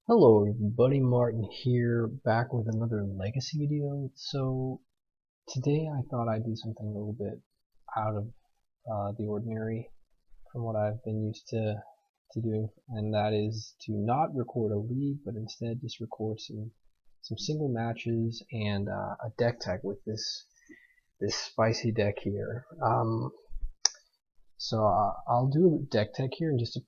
Hello everybody, Martin here, back with another legacy video. So today I thought I'd do something a little bit out of the ordinary from what I've been used to doing, and that is to not record a league, but instead just record some single matches and a deck tech with this spicy deck here. So I'll do a deck tech here and just a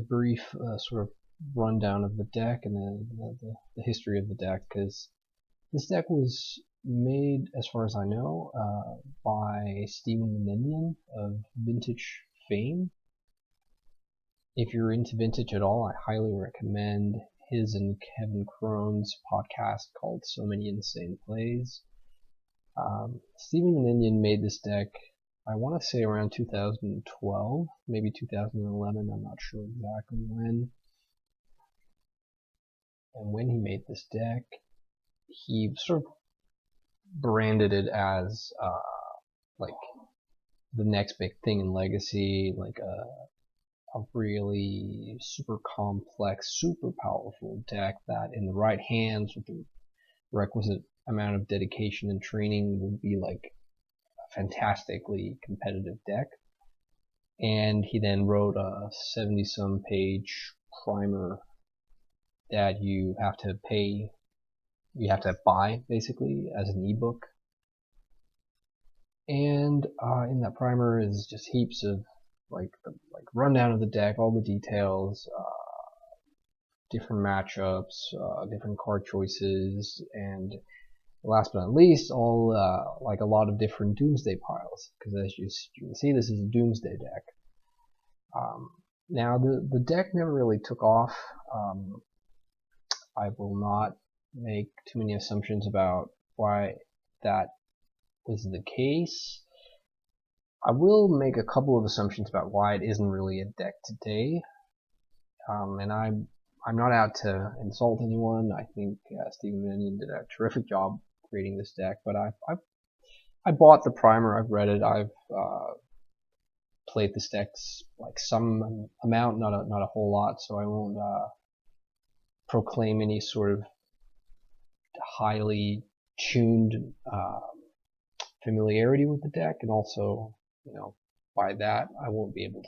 brief sort of rundown of the deck and then the history of the deck, because this deck was made, as far as I know, by Stephen Meandeck of Vintage fame. If you're into vintage at all, I highly recommend his and Kevin Crone's podcast called So Many Insane Plays. Stephen Meandeck made this deck, I want to say around 2012, maybe 2011, I'm not sure exactly when. And when he made this deck, he sort of branded it as like the next big thing in Legacy, like a really super complex, super powerful deck that in the right hands with the requisite amount of dedication and training would be like a fantastically competitive deck. And he then wrote a 70-some page primer that you have to buy basically as an ebook. And in that primer is just heaps of like rundown of the deck, all the details, different matchups, different card choices, and last but not least, all like a lot of different Doomsday piles. Because as you can see, this is a Doomsday deck. Now the deck never really took off. I will not make too many assumptions about why that was the case. I will make a couple of assumptions about why it isn't really a deck today. And I'm not out to insult anyone. I think Stephen Meandeck did a terrific job creating this deck, but I bought the primer. I've read it. I've played this deck like some amount, not a whole lot, so I won't proclaim any sort of highly tuned familiarity with the deck, and also, you know, by that I won't be able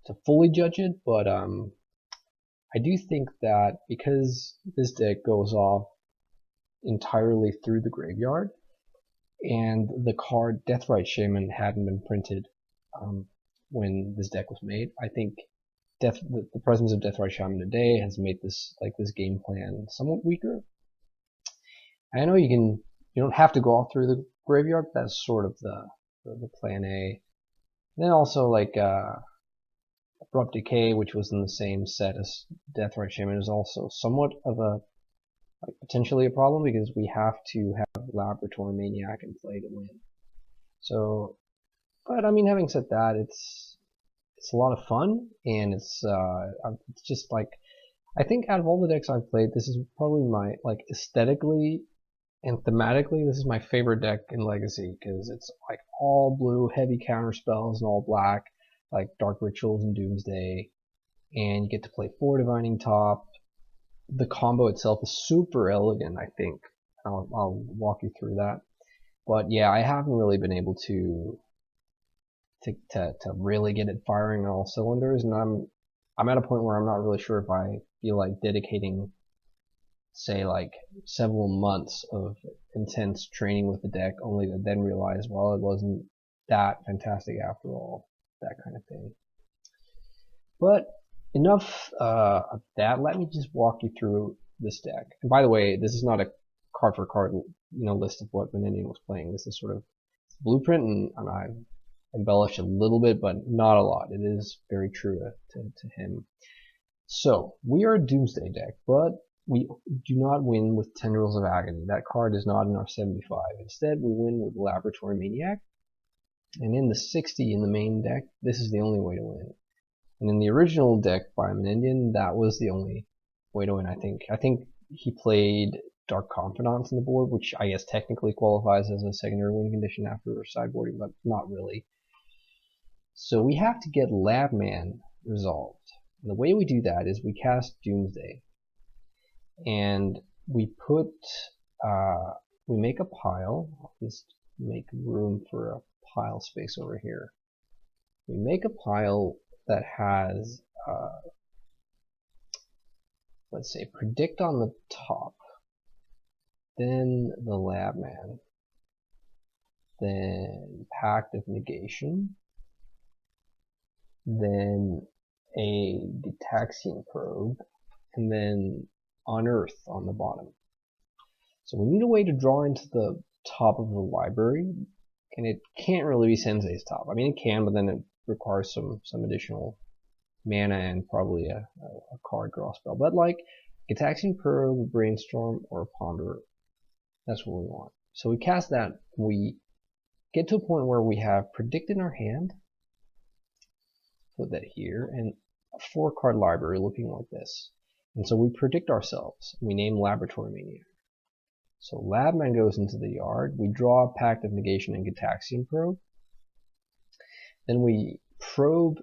to fully judge it, but I do think that because this deck goes off entirely through the graveyard, and the card Deathrite Shaman hadn't been printed when this deck was made, I think the presence of Deathrite Shaman today has made this game plan somewhat weaker. I know you don't have to go all through the graveyard, but that's sort of the plan A. And then also Abrupt Decay, which was in the same set as Deathrite Shaman, is also somewhat of a potentially a problem because we have to have Laboratory Maniac in play to win. So, but I mean, having said that, it's a lot of fun, and it's just like, I think out of all the decks I've played, this is probably my, aesthetically and thematically, this is my favorite deck in Legacy, because it's like all blue, heavy counter spells, and all black, like Dark Rituals and Doomsday, and you get to play 4 Divining Top. The combo itself is super elegant, I think. I'll walk you through that. But yeah, I haven't really been able to really get it firing on all cylinders, and I'm at a point where I'm not really sure if I feel like dedicating, say, like several months of intense training with the deck, only to then realize, well, it wasn't that fantastic after all, that kind of thing. But enough of that. Let me just walk you through this deck. And by the way, this is not a card for card, list of what Meandeck was playing. This is sort of blueprint, and I've embellished a little bit, but not a lot. It is very true to him. So we are a Doomsday deck, but we do not win with Tendrils of Agony. That card is not in our 75. Instead, we win with Laboratory Maniac. And in the 60 in the main deck, this is the only way to win. And in the original deck by Meandeck, that was the only way to win, I think. I think he played Dark Confidants in the board, which I guess technically qualifies as a secondary win condition after sideboarding, but not really. So we have to get Labman resolved. And the way we do that is we cast Doomsday. and we put we make a pile. I'll just make room for a pile space over here. We make a pile that has let's say predict on the top, then the lab man, then pact of negation, then a Gitaxian probe, and then unearth on the bottom. So we need a way to draw into the top of the library, and it can't really be Sensei's top. I mean, it can, but then it requires some additional mana and probably a card draw spell. But like Gitaxian probe, brainstorm, or a ponder, that's what we want. So we cast that. We get to a point where we have predict in our hand. Put that here, and a 4-card library looking like this. And so we predict ourselves. We name Laboratory Maniac. So Labman goes into the yard. We draw Pact of Negation and Gitaxian probe. Then we probe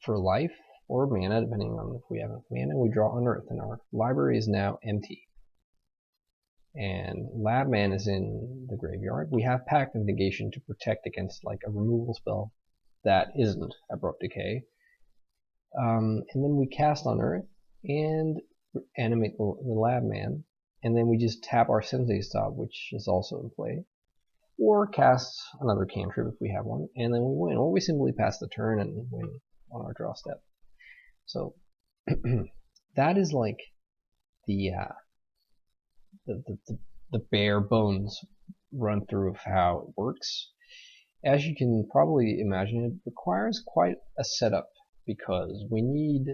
for life or mana, depending on if we have enough mana. We draw Unearth, and our library is now empty. And Labman is in the graveyard. We have Pact of Negation to protect against like a removal spell that isn't Abrupt Decay. And then we cast Unearth and animate the Labman, and then we just tap our Sensei's top, which is also in play, or cast another cantrip if we have one, and then we win, or we simply pass the turn and win on our draw step. So that is like the bare bones run through of how it works. As you can probably imagine, it requires quite a setup because we need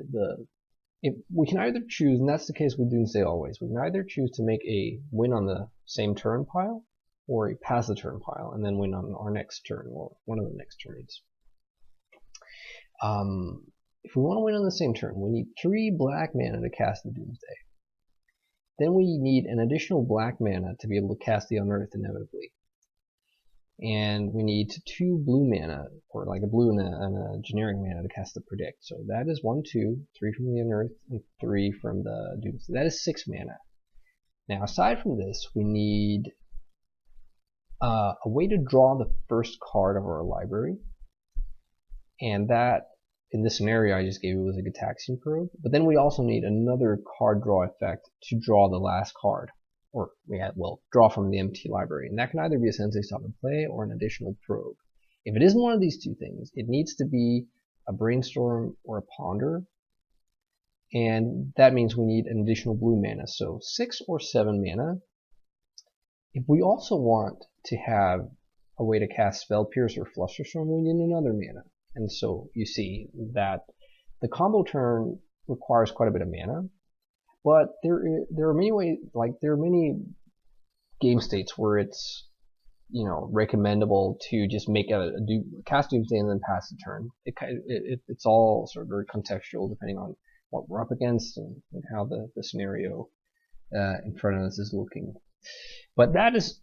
we can either choose, and that's the case with Doomsday always, we can either choose to make a win on the same turn pile, or a pass the turn pile, and then win on our next turn, or one of the next turns. If we want to win on the same turn, we need 3 black mana to cast the Doomsday. Then we need an additional black mana to be able to cast the Unearth inevitably. And we need 2 blue mana, or like a blue and a generic mana to cast the Predict. So that is 1, 2, 3 from the Unearth, and 3 from the Doomsday. That is 6 mana. Now, aside from this, we need a way to draw the first card of our library. And that, in this scenario I just gave it, was a Gitaxian Probe. But then we also need another card draw effect to draw the last card. Or, draw from the empty library. And that can either be a Sensei's Top in play or an additional probe. If it isn't one of these two things, it needs to be a Brainstorm or a Ponder. And that means we need an additional blue mana. So 6 or 7 mana. If we also want to have a way to cast Spell Pierce or Flusterstorm, we need another mana. And so you see that the combo turn requires quite a bit of mana. But there are many ways, there are many game states where it's, recommendable to just make cast Doomsday and then pass the turn. It's all sort of very contextual depending on what we're up against and how the scenario in front of us is looking. But that is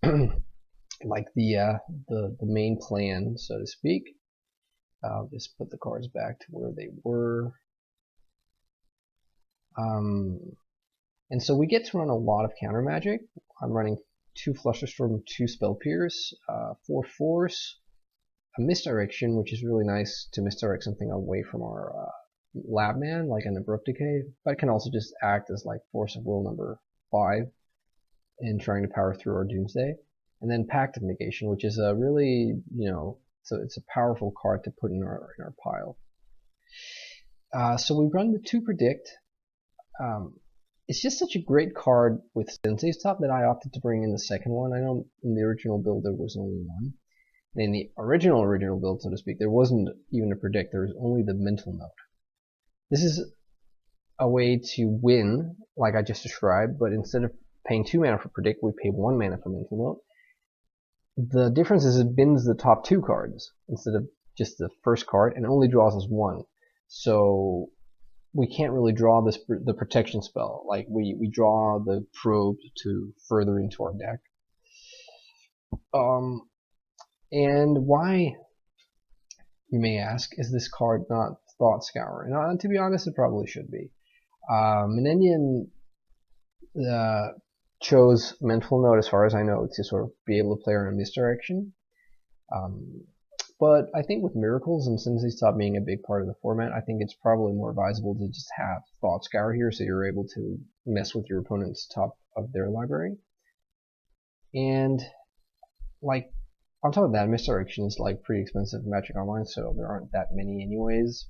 like the main plan, so to speak. I'll just put the cards back to where they were. And so we get to run a lot of counter magic. I'm running 2 Flusterstorm, 2 Spell Pierce, 4 Force, a Misdirection, which is really nice to misdirect something away from our Labman, like an Abrupt Decay, but it can also just act as like Force of Will number 5 in trying to power through our Doomsday. And then Pact of Negation, which is a really, so it's a powerful card to put in our pile. So we run the 2 Predict. It's just such a great card with Sensei's Top that I opted to bring in the second one. I know in the original build there was only one. And in the original build, so to speak, there wasn't even a Predict. There was only the Mental Note. This is a way to win, like I just described, but instead of paying 2 mana for Predict, we pay 1 mana for Mental Note. The difference is it bins the top 2 cards instead of just the first card, and only draws us 1. So we can't really draw the protection spell. Like we draw the probe to further into our deck. And why, you may ask, is this card not Thought Scour? And to be honest, it probably should be. Menendian chose Mental Note, as far as I know, to sort of be able to play around Misdirection. But I think with Miracles, and since they stopped being a big part of the format, I think it's probably more advisable to just have Thought Scour here, so you're able to mess with your opponent's top of their library. And like on top of that, Misdirection is like pretty expensive in Magic Online, so there aren't that many anyways.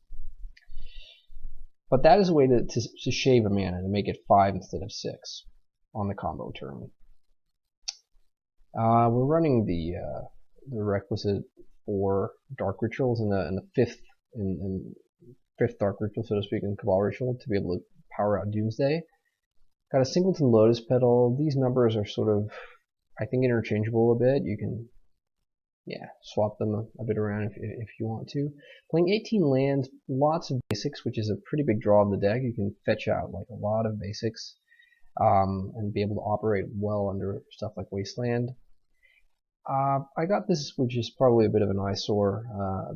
But that is a way to shave a mana, to make it 5 instead of 6 on the combo turn. We're running the requisite 4 Dark Rituals in the fifth Dark Ritual, so to speak, in Cabal Ritual to be able to power out Doomsday. Got a Singleton Lotus Petal. These numbers are sort of, I think, interchangeable a bit. You can, yeah, swap them a bit around if you want to. Playing 18 lands, lots of basics, which is a pretty big draw of the deck. You can fetch out like a lot of basics and be able to operate well under stuff like Wasteland. I got this, which is probably a bit of an eyesore,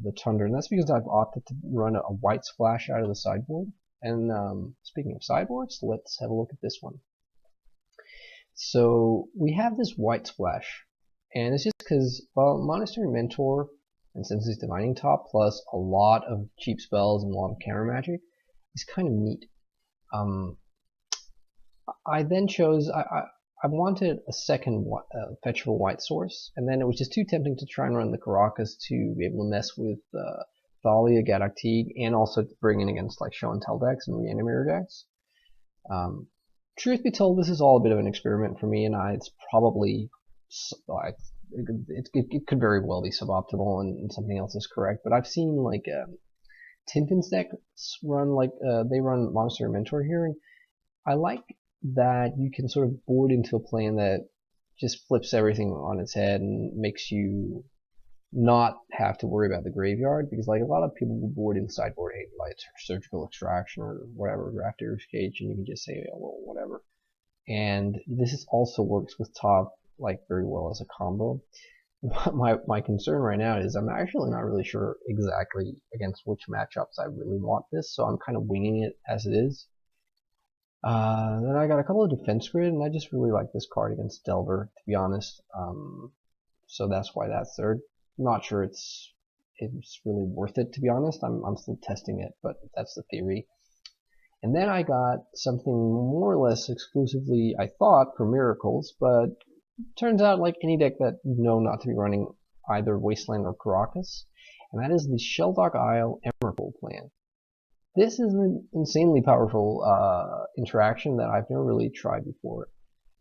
the Tundra, and that's because I've opted to run a white splash out of the sideboard. And speaking of sideboards, let's have a look at this one. So we have this white splash, and it's just because, well, Monastery Mentor and Senses Divining Top plus a lot of cheap spells and a lot of counter magic is kind of neat. I then chose, I wanted a second fetchable white source, and then it was just too tempting to try and run the Caracas to be able to mess with Thalia, Gaddock Teague, and also to bring in against like Show and Tell decks and Reanimator decks. Truth be told, this is all a bit of an experiment for me, and it's probably it could very well be suboptimal and something else is correct. But I've seen like Tinfin's decks run like they run Monastery Mentor here, and I like that you can sort of board into a plan that just flips everything on its head and makes you not have to worry about the graveyard, because like a lot of people will board in sideboard 8 lights or Surgical Extraction or whatever, Grafter's Cage, and you can just say, oh, well, whatever. And this also works with top like very well as a combo. My concern right now is I'm actually not really sure exactly against which matchups I really want this, so I'm kind of winging it as it is. Then I got a couple of Defense Grid, and I just really like this card against Delver, to be honest. So that's why that's third. Not sure it's really worth it, to be honest. I'm still testing it, but that's the theory. And then I got something more or less exclusively, I thought, for Miracles, but turns out like any deck that you know not to be running either Wasteland or Caracas, and that is the Sheldock Isle Emrakul plan. This is an insanely powerful interaction that I've never really tried before.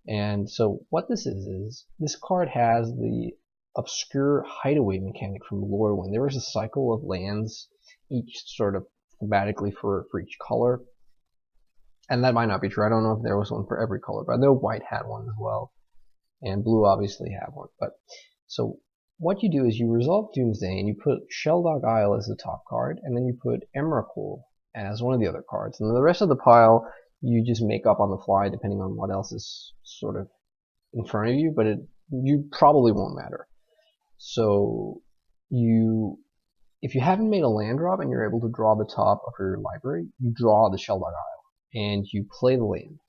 And so what this is this card has the obscure hideaway mechanic from Lorwyn. There was a cycle of lands, each sort of thematically for each color. And that might not be true. I don't know if there was one for every color, but I know white had one as well. And blue obviously had one. But so what you do is you resolve Doomsday and you put Sheldock Isle as the top card, and then you put Emrakul as one of the other cards. And then the rest of the pile you just make up on the fly depending on what else is sort of in front of you, but you probably won't matter. So if you haven't made a land drop and you're able to draw the top of your library, you draw the Sheldock Isle and you play the land.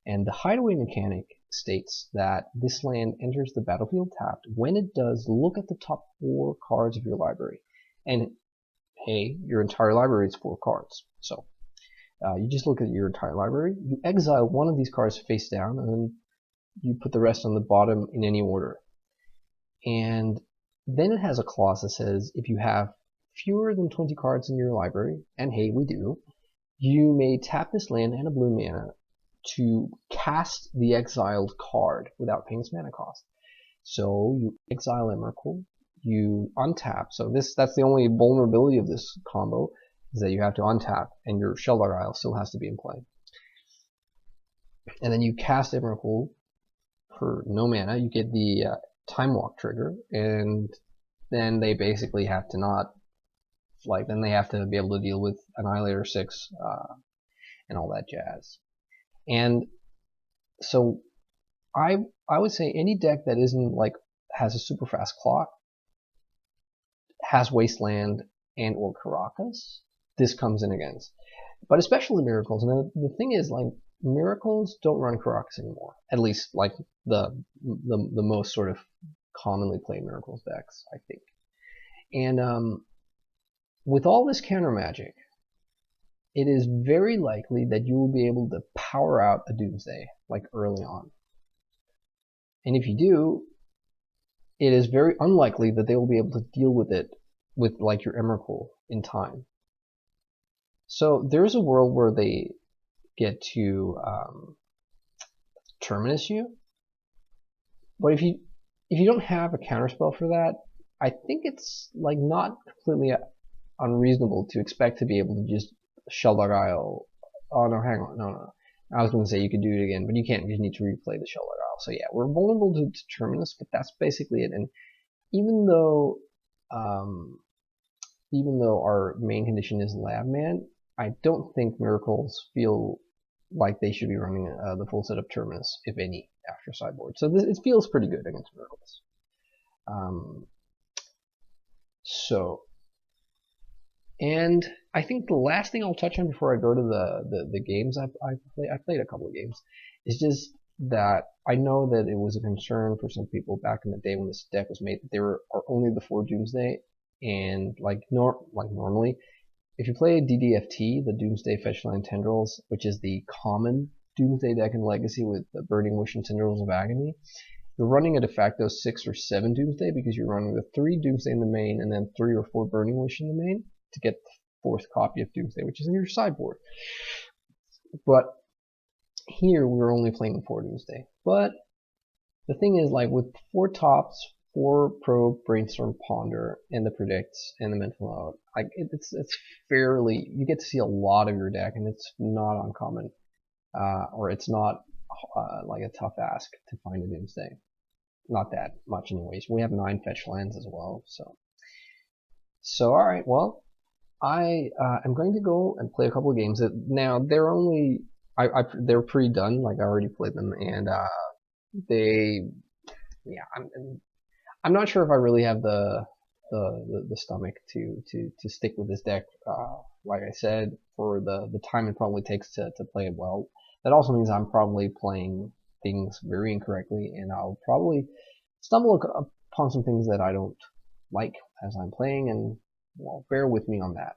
And the hideaway mechanic states that this land enters the battlefield tapped. When it does, look at the top 4 cards of your library. And hey, your entire library is 4 cards. So you just look at your entire library, you exile one of these cards face down, and then you put the rest on the bottom in any order. And then it has a clause that says if you have fewer than 20 cards in your library, and hey, we do, you may tap this land and a blue mana to cast the exiled card without paying its mana cost. So you exile Emrakul, you untap. So that's the only vulnerability of this combo, is that you have to untap, and your Sheldock Isle still has to be in play. And then you cast Emrakul for no mana. You get the Time Walk trigger, and then they basically have to not, like, then they have to be able to deal with Annihilator 6 and all that jazz. And so I would say any deck that isn't like has a super fast clock, has Wasteland and or Caracas, this comes in against. But especially Miracles. And the thing is, like, miracles don't run Karakas anymore. At least like the most sort of commonly played miracles decks, I think. And with all this counter magic, it is very likely that you will be able to power out a Doomsday like early on. And if you do, it is very unlikely that they will be able to deal with it with like your Emrakul in time. So there's a world where they get to terminus you, but if you don't have a counterspell for that, I think it's like not completely unreasonable to expect to be able to just Sheldog Isle. Oh no, hang on, no. I was going to say you could do it again, but you can't. You need to replay the Sheldog Isle. So yeah, we're vulnerable to terminus, but that's basically it. And even though our main condition is Labman, I don't think miracles feel like they should be running the full set of terminus, if any, after sideboard. So it feels pretty good against miracles. And I think the last thing I'll touch on before I go to the games I played a couple of games, is just that I know that it was a concern for some people back in the day when this deck was made that there are only the 4 Doomsday, and normally, if you play DDFT, the Doomsday Fetchline Tendrils, which is the common Doomsday deck in Legacy with the Burning Wish and Tendrils of Agony, you're running a de facto 6 or 7 Doomsday because you're running the 3 Doomsday in the main and then 3 or 4 Burning Wish in the main to get the 4th copy of Doomsday, which is in your sideboard. But here we're only playing 4 Doomsday. But the thing is, like with 4 tops, 4 Probe, Brainstorm, Ponder, and the Predicts, and the Mental Note, like it's fairly, you get to see a lot of your deck, and it's not uncommon, or it's not like a tough ask to find a Doomsday. Not that much anyways. We have 9 fetch lands as well, so alright, well, I am going to go and play a couple of games. Now, they're only, they're pre-done, like I already played them, and I'm not sure if I really have the stomach to stick with this deck. Like I said, for the time it probably takes to play it well. That also means I'm probably playing things very incorrectly, and I'll probably stumble upon some things that I don't like as I'm playing, and well, bear with me on that.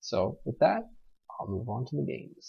So with that, I'll move on to the games.